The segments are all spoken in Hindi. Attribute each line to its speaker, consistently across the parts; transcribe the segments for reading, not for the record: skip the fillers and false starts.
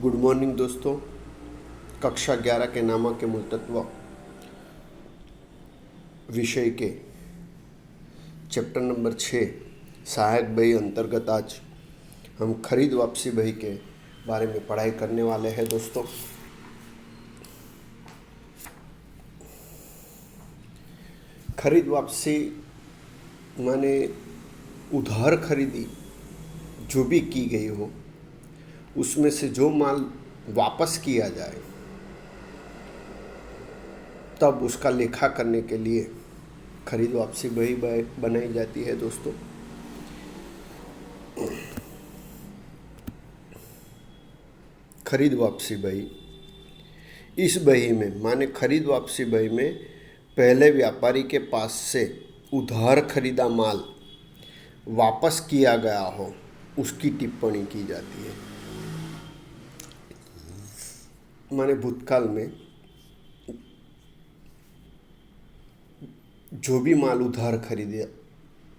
Speaker 1: गुड मॉर्निंग दोस्तों। कक्षा 11 के नामक के मूलतत्व विषय के चैप्टर नंबर 6 सहायक बही अंतर्गत आज हम खरीद वापसी बही के बारे में पढ़ाई करने वाले हैं दोस्तों। खरीद वापसी माने उधार खरीदी जो भी की गई हो उसमें से जो माल वापस किया जाए तब उसका लेखा करने के लिए खरीद वापसी बही बनाई जाती है दोस्तों। खरीद वापसी बही, इस बही में माने खरीद वापसी बही में पहले व्यापारी के पास से उधार खरीदा माल वापस किया गया हो उसकी टिप्पणी की जाती है। माने भूतकाल में जो भी माल उधार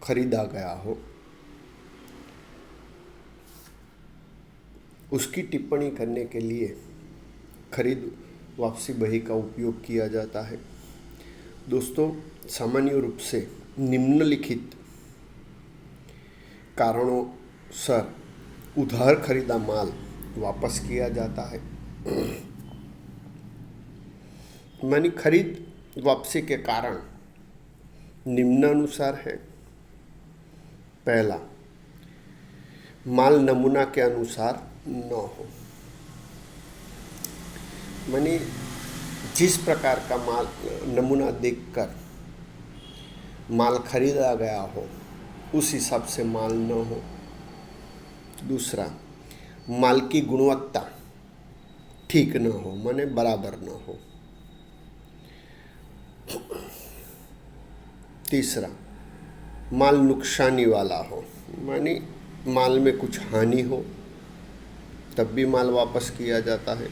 Speaker 1: खरीदा गया हो उसकी टिप्पणी करने के लिए खरीद वापसी बही का उपयोग किया जाता है दोस्तों। सामान्य रूप से निम्नलिखित कारणों से उधार खरीदा माल वापस किया जाता है। मानी खरीद वापसी के कारण निम्नानुसार है। पहला, माल नमूना के अनुसार न हो। मानी जिस प्रकार का माल नमूना देखकर माल खरीदा गया हो उस हिसाब से माल न हो। दूसरा, माल की गुणवत्ता ठीक न हो, माने बराबर न हो। तीसरा, माल नुकसानी वाला हो, मानी माल में कुछ हानि हो तब भी माल वापस किया जाता है।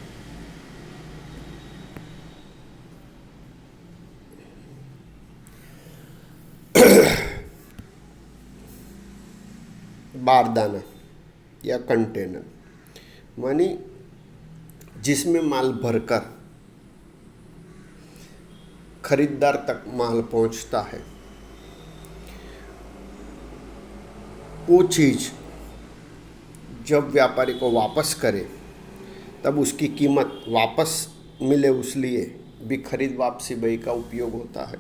Speaker 1: बारदाना या कंटेनर, मानी जिसमें माल भरकर खरीदार तक माल पहुंचता है वो चीज़ जब व्यापारी को वापस करे तब उसकी कीमत वापस मिले उस लिए भी खरीद वापसी बही का उपयोग होता है।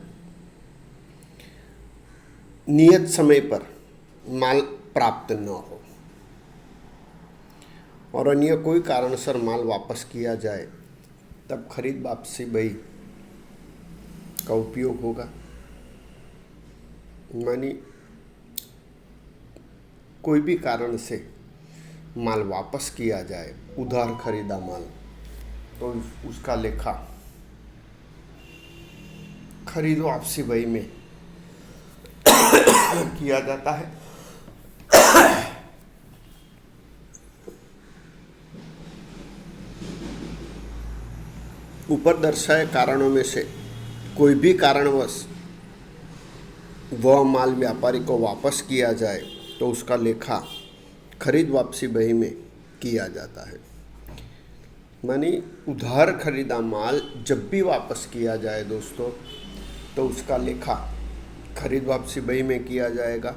Speaker 1: नियत समय पर माल प्राप्त न हो और अन्य कोई कारणसर माल वापस किया जाए तब खरीद वापसी बही का उपयोग होगा। मानी कोई भी कारण से माल वापस किया जाए, उधार खरीदा माल, तो उसका लेखा खरीद वापसी बही में किया जाता है। ऊपर दर्शाए कारणों में से कोई भी कारणवश वह माल व्यापारी को वापस किया जाए तो उसका लेखा खरीद वापसी बही में किया जाता है। मानी उधार खरीदा माल जब भी वापस किया जाए दोस्तों तो उसका लेखा खरीद वापसी बही में किया जाएगा।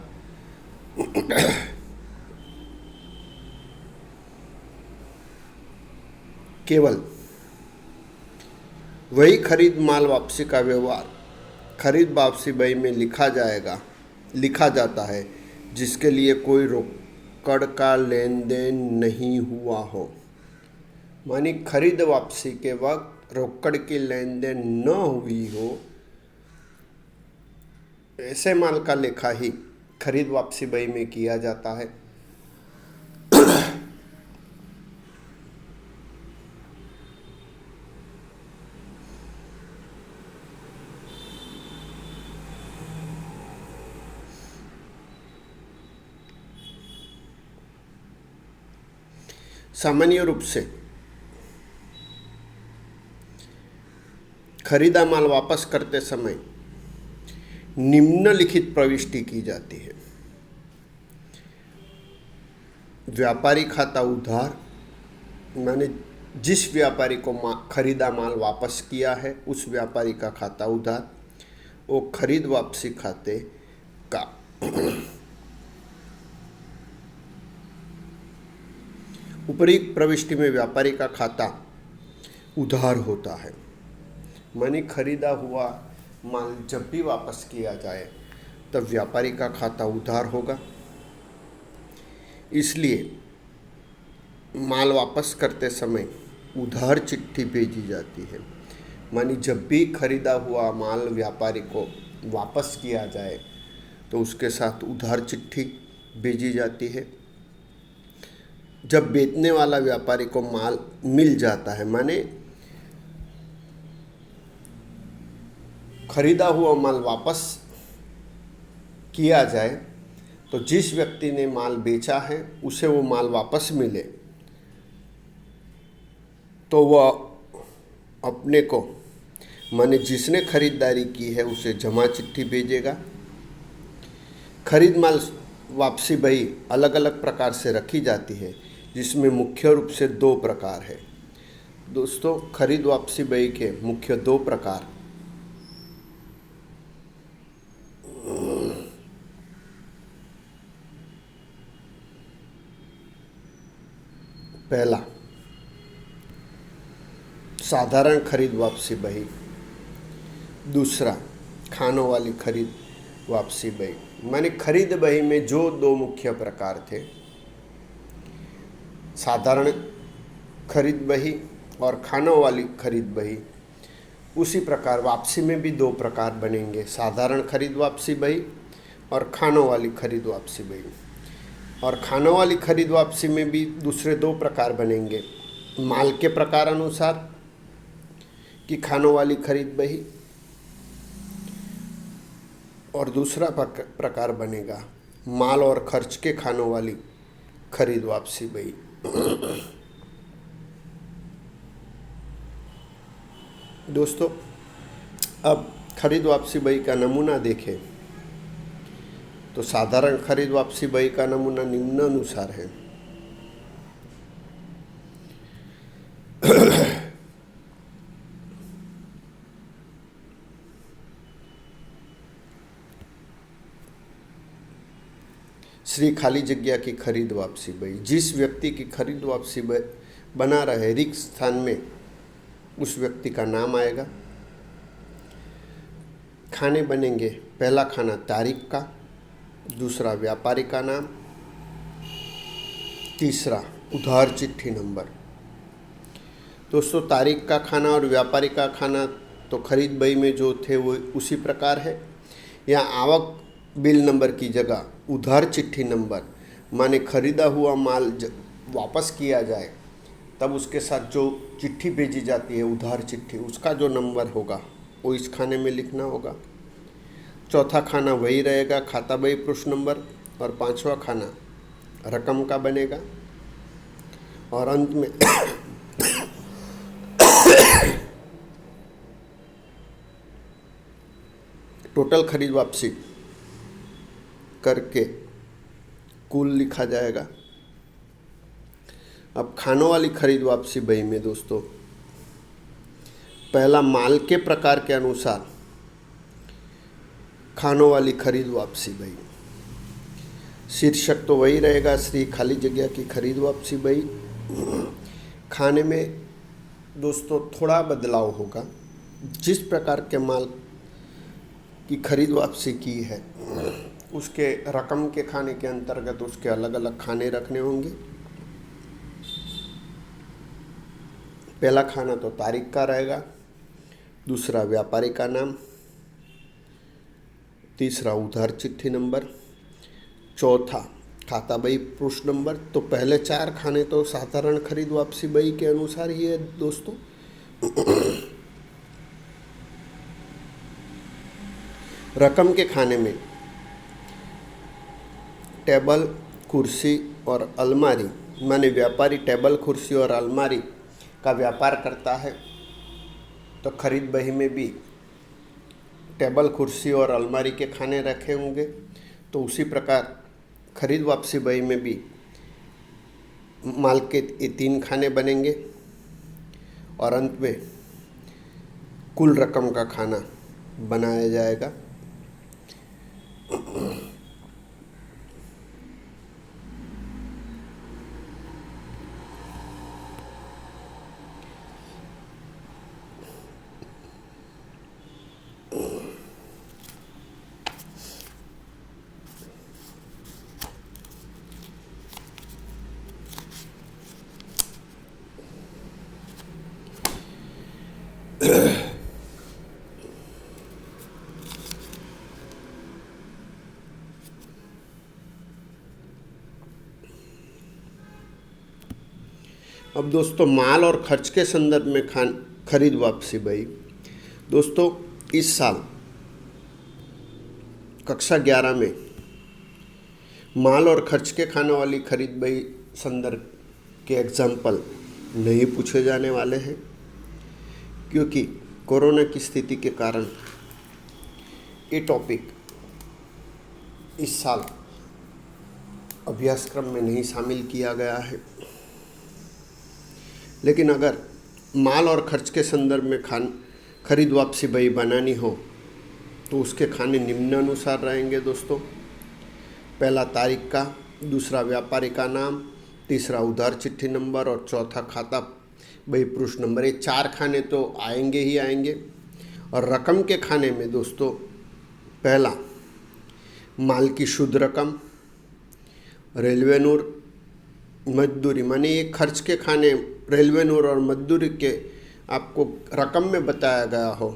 Speaker 1: केवल वही खरीद माल वापसी का व्यवहार खरीद वापसी बही में लिखा जाता है जिसके लिए कोई रोकड़ का लेन देन नहीं हुआ हो। मानी खरीद वापसी के वक्त रोकड़ की लेन देन न हुई हो ऐसे माल का लेखा ही खरीद वापसी बही में किया जाता है। सामान्य रूप से खरीदा माल वापस करते समय निम्नलिखित प्रविष्टि की जाती है। व्यापारी खाता उधार मैंने जिस व्यापारी को खरीदा माल वापस किया है उस व्यापारी का खाता उधार, वो खरीद वापसी खाते का ऊपरी प्रविष्टि में व्यापारी का खाता उधार होता है। माने खरीदा हुआ माल जब भी वापस किया जाए तब व्यापारी का खाता उधार होगा। इसलिए माल वापस करते समय उधार चिट्ठी भेजी जाती है। मानी जब भी खरीदा हुआ माल व्यापारी को वापस किया जाए तो उसके साथ उधार चिट्ठी भेजी जाती है। जब बेचने वाला व्यापारी को माल मिल जाता है, माने खरीदा हुआ माल वापस किया जाए, तो जिस व्यक्ति ने माल बेचा है उसे वो माल वापस मिले तो वह अपने को, माने जिसने खरीदारी की है उसे जमा चिट्ठी भेजेगा। खरीद माल वापसी बही अलग अलग प्रकार से रखी जाती है, जिसमें मुख्य रूप से 2 प्रकार है। दोस्तों, खरीद वापसी बही के मुख्य 2 प्रकार, पहला साधारण खरीद वापसी बही, दूसरा खानों वाली खरीद वापसी बही। माने खरीद बही में जो 2 मुख्य प्रकार थे, साधारण खरीद बही और खानों वाली खरीद बही, उसी प्रकार वापसी में भी 2 प्रकार बनेंगे, साधारण खरीद वापसी बही और खानों वाली खरीद वापसी बही। और खानों वाली खरीद वापसी में भी दूसरे 2 प्रकार बनेंगे, माल के प्रकार अनुसार कि खानों वाली खरीद बही, और दूसरा प्रकार बनेगा माल और खर्च के खानों वाली खरीद वापसी बही। दोस्तों, अब खरीद वापसी बही का नमूना देखें तो साधारण खरीद वापसी बही का नमूना निम्नानुसार है। श्री खाली जगह की खरीद वापसी बही, जिस व्यक्ति की खरीद वापसी बना रहे रिक्त स्थान में उस व्यक्ति का नाम आएगा। खाने बनेंगे, पहला खाना तारीख का, दूसरा व्यापारी का नाम, तीसरा उधार चिट्ठी नंबर। दोस्तों, तारीख का खाना और व्यापारी का खाना तो खरीद बही में जो थे वो उसी प्रकार है। यहाँ आवक बिल नंबर की जगह उधार चिट्ठी नंबर, माने खरीदा हुआ माल वापस किया जाए तब उसके साथ जो चिट्ठी भेजी जाती है उधार चिट्ठी, उसका जो नंबर होगा वो इस खाने में लिखना होगा। चौथा खाना वही रहेगा, खाता बही पृष्ठ नंबर, और 5वां खाना रकम का बनेगा। और अंत में टोटल खरीद वापसी करके कुल लिखा जाएगा। अब खानों वाली खरीद वापसी बही में दोस्तों, पहला माल के प्रकार के अनुसार खानों वाली खरीद वापसी बही, शीर्षक तो वही रहेगा, श्री खाली जगह की खरीद वापसी बही। खाने में दोस्तों थोड़ा बदलाव होगा, जिस प्रकार के माल की खरीद वापसी की है उसके रकम के खाने के अंतर्गत उसके अलग अलग खाने रखने होंगे। पहला खाना तो तारीख का रहेगा, दूसरा व्यापारी का नाम, तीसरा उधार चिट्ठी नंबर, चौथा खाता बही पृष्ठ नंबर। तो पहले 4 खाने तो साधारण खरीद वापसी बही के अनुसार ही है दोस्तों। रकम के खाने में टेबल, कुर्सी और अलमारी, माने व्यापारी टेबल, कुर्सी और अलमारी का व्यापार करता है तो खरीद बही में भी टेबल, कुर्सी और अलमारी के खाने रखे होंगे। तो उसी प्रकार खरीद वापसी बही में भी माल के ये 3 खाने बनेंगे और अंत में कुल रकम का खाना बनाया जाएगा। अब दोस्तों, माल और खर्च के संदर्भ में खरीद वापसी बही। दोस्तों, इस साल कक्षा 11 में माल और खर्च के खाने वाली खरीद बही संदर्भ के एग्जाम्पल नहीं पूछे जाने वाले हैं, क्योंकि कोरोना की स्थिति के कारण ये टॉपिक इस साल अभ्यासक्रम में नहीं शामिल किया गया है। लेकिन अगर माल और खर्च के संदर्भ में खरीद वापसी बही बनानी हो तो उसके खाने निम्नानुसार रहेंगे दोस्तों। पहला तारीख का, दूसरा व्यापारी का नाम, तीसरा उधार चिट्ठी नंबर और चौथा खाता बही पृष्ठ नंबर। ये 4 खाने तो आएंगे ही आएंगे। और रकम के खाने में दोस्तों, पहला माल की शुद्ध रकम, रेलवे मजदूरी, माने ये खर्च के खाने रेलवे नूर और मजदूरी के आपको रकम में बताया गया हो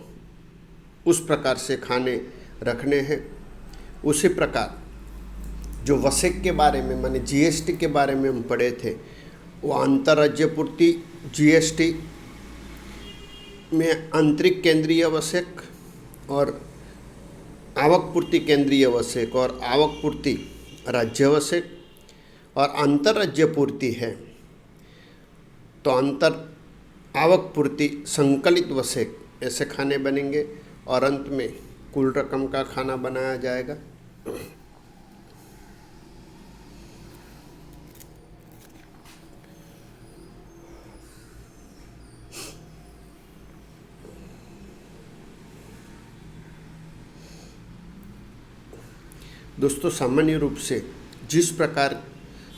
Speaker 1: उस प्रकार से खाने रखने हैं। उसी प्रकार जो वसेक के बारे में, माने जीएसटी के बारे में हम पढ़े थे, वो अंतर्राज्य पूर्ति जीएसटी में आंतरिक केंद्रीय वसेक और आवक पूर्ति केंद्रीय वसेक और आवक पूर्ति राज्य वसेक और अंतर्राज्य पूर्ति है तो आवक पूर्ति संकलित वसेक, ऐसे खाने बनेंगे और अंत में कुल रकम का खाना बनाया जाएगा। दोस्तों, सामान्य रूप से जिस प्रकार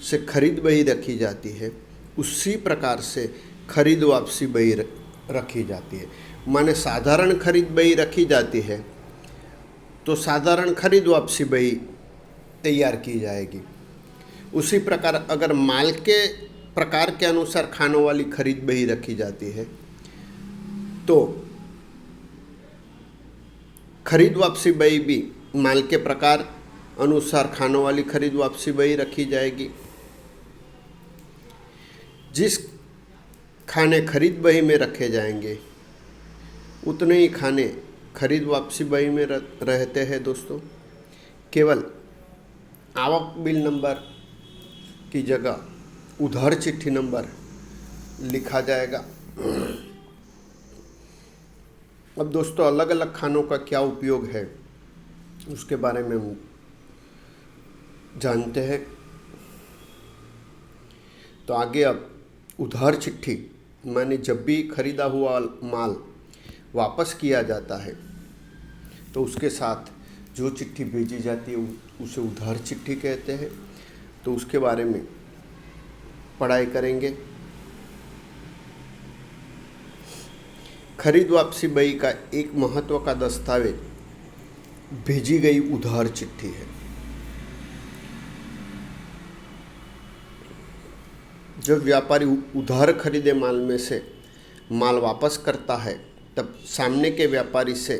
Speaker 1: से खरीद बही रखी जाती है उसी प्रकार से खरीद वापसी बही रखी जाती है। माने साधारण खरीद बही रखी जाती है तो साधारण खरीद वापसी बही तैयार की जाएगी। उसी प्रकार अगर माल के प्रकार के अनुसार खानों वाली खरीद बही रखी जाती है तो खरीद वापसी बही भी माल के प्रकार अनुसार खानों वाली खरीद वापसी बही रखी जाएगी। जिस खाने खरीद बही में रखे जाएंगे उतने ही खाने खरीद वापसी बही में रहते हैं दोस्तों। केवल आवक बिल नंबर की जगह उधार चिट्ठी नंबर लिखा जाएगा। अब दोस्तों, अलग अलग खानों का क्या उपयोग है उसके बारे में हम जानते हैं। तो आगे अब उधार चिट्ठी, माने जब भी खरीदा हुआ माल वापस किया जाता है तो उसके साथ जो चिट्ठी भेजी जाती है उसे उधार चिट्ठी कहते हैं। तो उसके बारे में पढ़ाई करेंगे। खरीद वापसी बही का एक महत्व का दस्तावेज भेजी गई उधार चिट्ठी है। जब व्यापारी उधार खरीदे माल में से माल वापस करता है तब सामने के व्यापारी से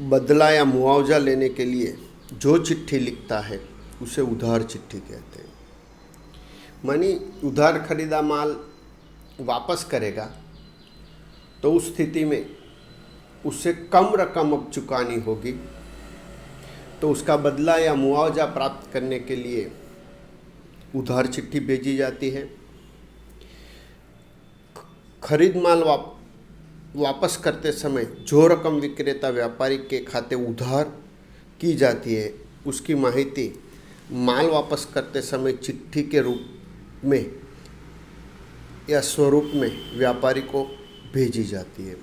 Speaker 1: बदला या मुआवजा लेने के लिए जो चिट्ठी लिखता है उसे उधार चिट्ठी कहते हैं। मानी उधार खरीदा माल वापस करेगा तो उस स्थिति में उससे कम रकम अब चुकानी होगी, तो उसका बदला या मुआवजा प्राप्त करने के लिए उधार चिट्ठी भेजी जाती है। खरीद माल वापस करते समय जो रकम विक्रेता व्यापारी के खाते उधार की जाती है उसकी माहिती माल वापस करते समय चिट्ठी के रूप में या स्वरूप में व्यापारी को भेजी जाती है।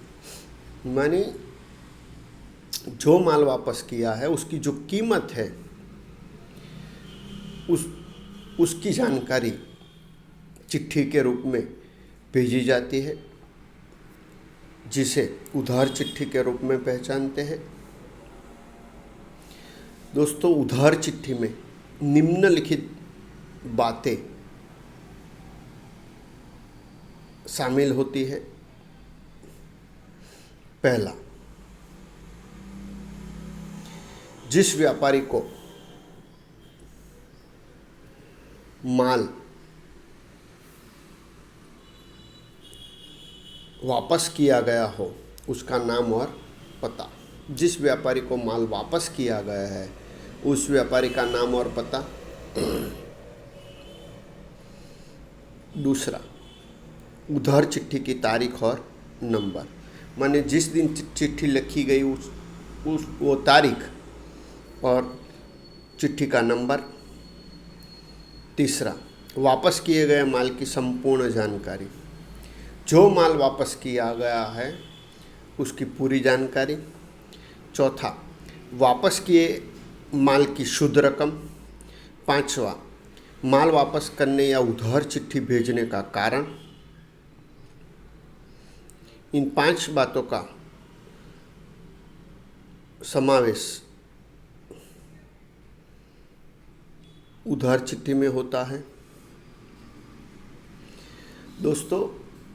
Speaker 1: माने जो माल वापस किया है उसकी जो कीमत है उसकी जानकारी चिट्ठी के रूप में भेजी जाती है, जिसे उधार चिट्ठी के रूप में पहचानते हैं। दोस्तों, उधार चिट्ठी में निम्नलिखित बातें शामिल होती है। पहला, जिस व्यापारी को माल वापस किया गया हो उसका नाम और पता। जिस व्यापारी को माल वापस किया गया है उस व्यापारी का नाम और पता। दूसरा, उधार चिट्ठी की तारीख और नंबर, माने जिस दिन चिट्ठी लिखी गई उस वो तारीख और चिट्ठी का नंबर। तीसरा, वापस किए गए माल की संपूर्ण जानकारी, जो माल वापस किया गया है उसकी पूरी जानकारी। चौथा, वापस किए माल की शुद्ध रकम। पांचवा, माल वापस करने या उधार चिट्ठी भेजने का कारण। इन 5 बातों का समावेश उधार चिट्ठी में होता है। दोस्तों,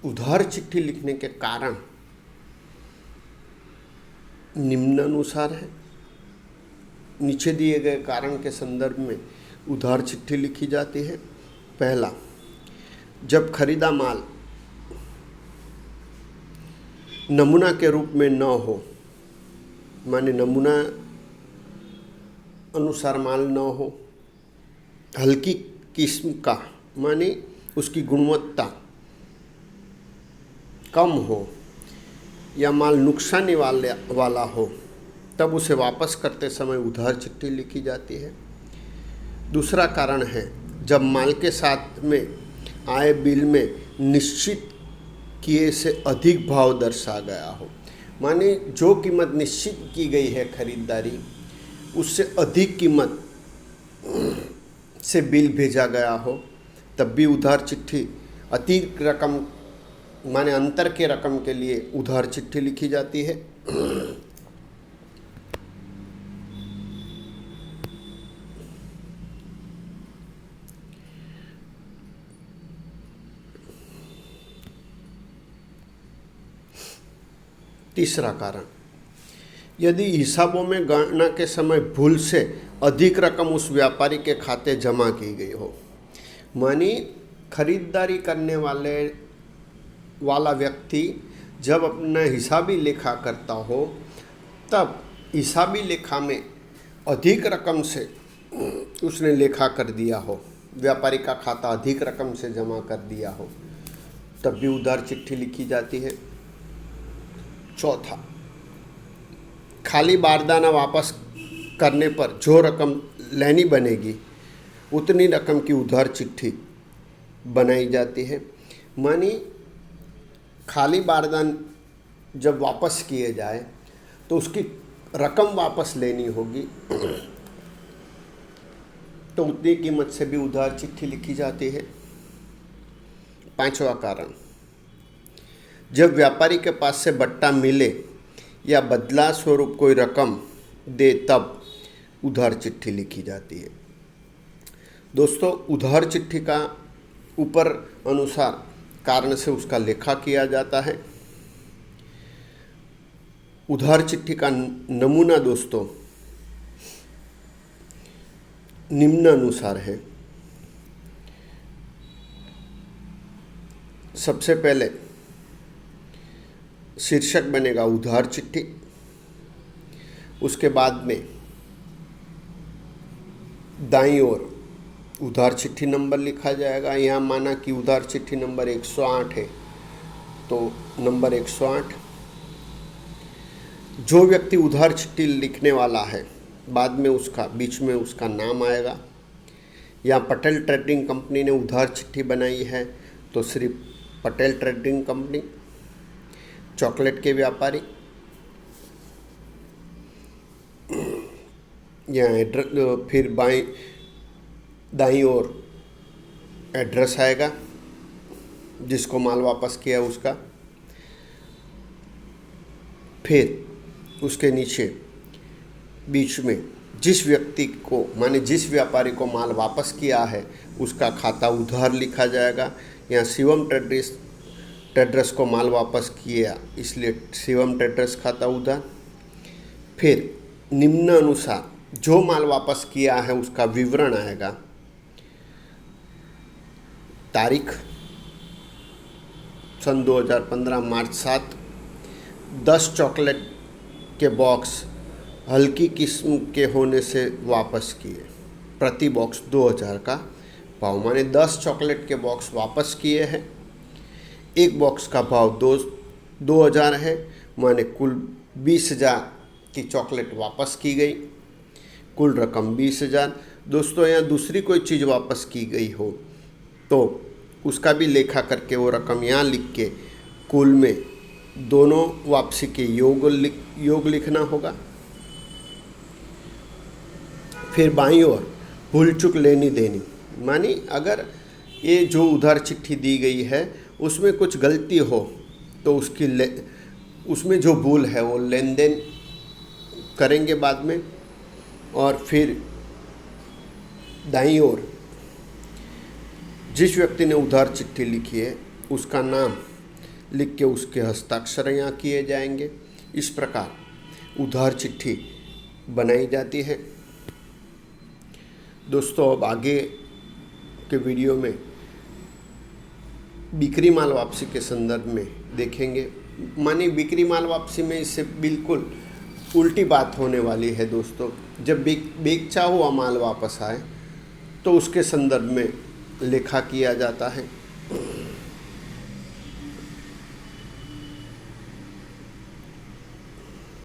Speaker 1: उधार चिट्ठी लिखने के कारण निम्नानुसार है। नीचे दिए गए कारण के संदर्भ में उधार चिट्ठी लिखी जाती है। पहला, जब खरीदा माल नमूना के रूप में न हो, माने नमूना अनुसार माल न हो, हल्की किस्म का, माने उसकी गुणवत्ता कम हो या माल नुकसानी वाला हो, तब उसे वापस करते समय उधार चिट्ठी लिखी जाती है। दूसरा कारण है जब माल के साथ में आए बिल में निश्चित किए से अधिक भाव दर्शा गया हो, माने जो कीमत निश्चित की गई है खरीदारी उससे अधिक कीमत से बिल भेजा गया हो, तब भी उधार चिट्ठी अतिरिक्त रकम माने अंतर के रकम के लिए उधार चिट्ठी लिखी जाती है। तीसरा कारण, यदि हिसाबों में गणना के समय भूल से अधिक रकम उस व्यापारी के खाते जमा की गई हो, मानी खरीदारी करने वाला व्यक्ति जब अपना हिसाबी लेखा करता हो तब हिसाबी लेखा में अधिक रकम से उसने लेखा कर दिया हो, व्यापारी का खाता अधिक रकम से जमा कर दिया हो, तब भी उधार चिट्ठी लिखी जाती है। चौथा, खाली बारदाना वापस करने पर जो रकम लेनी बनेगी उतनी रकम की उधार चिट्ठी बनाई जाती है। मानी खाली बारदान जब वापस किए जाए तो उसकी रकम वापस लेनी होगी, तो उतनी कीमत से भी उधार चिट्ठी लिखी जाती है। पांचवा कारण, जब व्यापारी के पास से बट्टा मिले या बदला स्वरूप कोई रकम दे तब उधार चिट्ठी लिखी जाती है। दोस्तों, उधार चिट्ठी का ऊपर अनुसार कारण से उसका लेखा किया जाता है। उधार चिट्ठी का नमूना दोस्तों निम्नानुसार है। सबसे पहले शीर्षक बनेगा उधार चिट्ठी, उसके बाद में दाईं ओर उधार चिट्ठी नंबर लिखा जाएगा। यहाँ माना कि उधार चिट्ठी नंबर 108 है तो नंबर 108। जो व्यक्ति उधार चिट्ठी लिखने वाला है बाद में उसका बीच में उसका नाम आएगा। या पटेल ट्रेडिंग कंपनी ने उधार चिट्ठी बनाई है तो Shri Patel trading company, chocolate के व्यापारी। यहाँ फिर दाईं ओर एड्रेस आएगा जिसको माल वापस किया उसका। फिर उसके नीचे बीच में जिस व्यक्ति को माने जिस व्यापारी को माल वापस किया है उसका खाता उधार लिखा जाएगा। यहाँ शिवम ट्रेडर्स को माल वापस किया इसलिए शिवम ट्रेडर्स खाता उधार। फिर निम्न अनुसार जो माल वापस किया है उसका विवरण आएगा। तारीख सन 2015 मार्च 7, 10 चॉकलेट के बॉक्स हल्की किस्म के होने से वापस किए, प्रति बॉक्स 2000 का भाव, माने 10 चॉकलेट के बॉक्स वापस किए हैं। एक बॉक्स का भाव 2000 है, माने कुल 20,000 की चॉकलेट वापस की गई, कुल रकम 20,000। दोस्तों यहाँ दूसरी कोई चीज़ वापस की गई हो तो उसका भी लेखा करके वो रकम यहाँ लिख के कुल में दोनों वापसी के योग लिखना होगा। फिर बाईं ओर भूल चूक लेनी देनी, मानी अगर ये जो उधार चिट्ठी दी गई है उसमें कुछ गलती हो तो उसमें जो भूल है वो लेन देन करेंगे बाद में। और फिर दाईं ओर जिस व्यक्ति ने उधार चिट्ठी लिखी है उसका नाम लिख के उसके हस्ताक्षर यहाँ किए जाएंगे। इस प्रकार उधार चिट्ठी बनाई जाती है। दोस्तों अब आगे के वीडियो में बिक्री माल वापसी के संदर्भ में देखेंगे। मानी बिक्री माल वापसी में इससे बिल्कुल उल्टी बात होने वाली है दोस्तों। जब बेचा हुआ माल वापस आए तो उसके संदर्भ में लेखा किया जाता है।